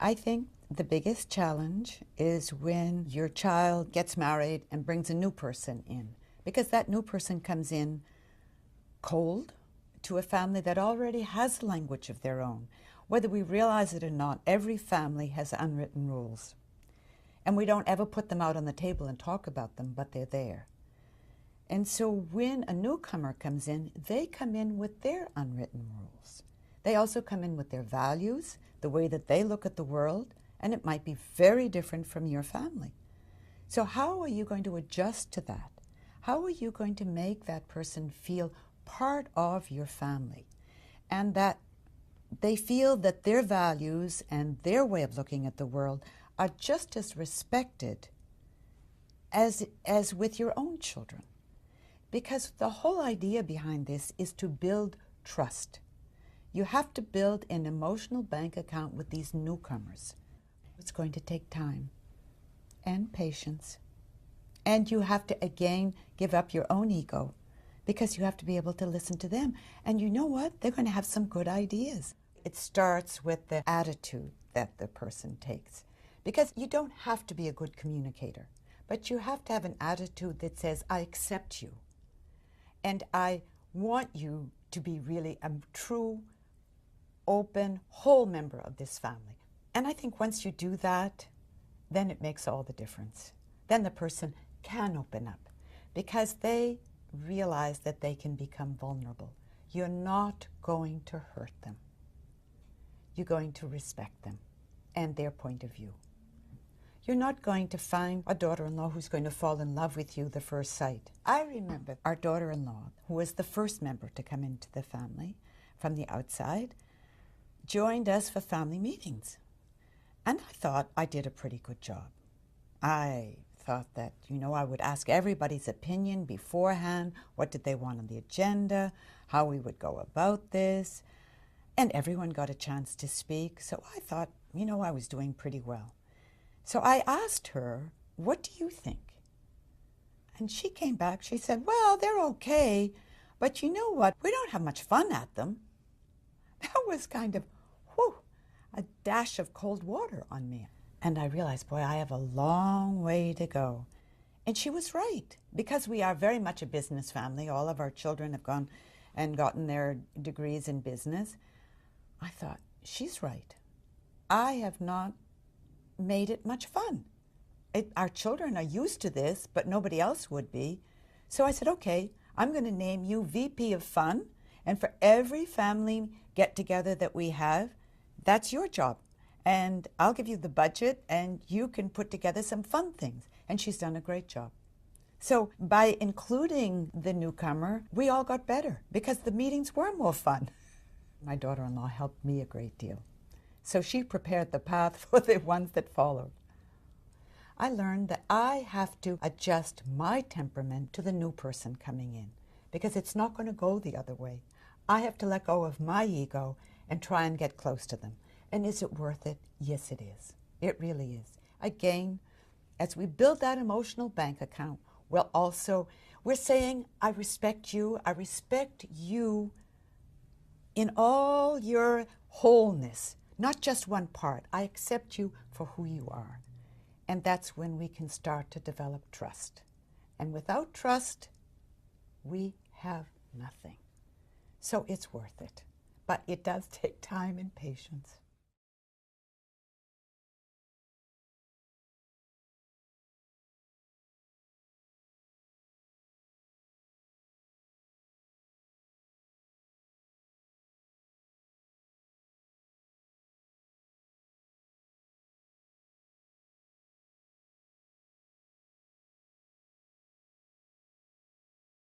I think the biggest challenge is when your child gets married and brings a new person in, because that new person comes in cold to a family that already has a language of their own. Whether we realize it or not, every family has unwritten rules. And we don't ever put them out on the table and talk about them, but they're there. And so when a newcomer comes in, they come in with their unwritten rules. They also come in with their values, the way that they look at the world, and it might be very different from your family. So how are you going to adjust to that? How are you going to make that person feel part of your family, and that they feel that their values and their way of looking at the world are just as respected as with your own children? Because the whole idea behind this is to build trust. You have to build an emotional bank account with these newcomers. It's going to take time and patience. And you have to, again, give up your own ego, because you have to be able to listen to them. And you know what? They're going to have some good ideas. It starts with the attitude that the person takes. Because you don't have to be a good communicator, but you have to have an attitude that says, I accept you. And I want you to be really a true, open, whole member of this family. And I think once you do that, then it makes all the difference. Then the person can open up, because they realize that they can become vulnerable. You're not going to hurt them. You're going to respect them and their point of view. You're not going to find a daughter-in-law who's going to fall in love with you the first sight. I remember our daughter-in-law, who was the first member to come into the family from the outside, joined us for family meetings. And I thought I did a pretty good job. I thought that, I would ask everybody's opinion beforehand. What did they want on the agenda? How we would go about this? And everyone got a chance to speak. So I thought, I was doing pretty well. So I asked her, what do you think? And she came back, she said, well, they're okay, but you know what? We don't have much fun at them. That was kind of, a dash of cold water on me. And I realized, boy, I have a long way to go. And she was right, because we are very much a business family. All of our children have gone and gotten their degrees in business. I thought, she's right. I have not made it much fun. Our children are used to this, but nobody else would be. So I said, okay, I'm going to name you VP of Fun, and for every family get-together that we have, that's your job. And I'll give you the budget, and you can put together some fun things. And she's done a great job. So by including the newcomer, we all got better, because the meetings were more fun. My daughter-in-law helped me a great deal. So she prepared the path for the ones that followed. I learned that I have to adjust my temperament to the new person coming in, because it's not going to go the other way. I have to let go of my ego and try and get close to them. And is it worth it? Yes, it is. It really is. Again, as we build that emotional bank account, we're saying, I respect you in all your wholeness, not just one part. I accept you for who you are. And that's when we can start to develop trust. And without trust, we have nothing. So it's worth it. But it does take time and patience.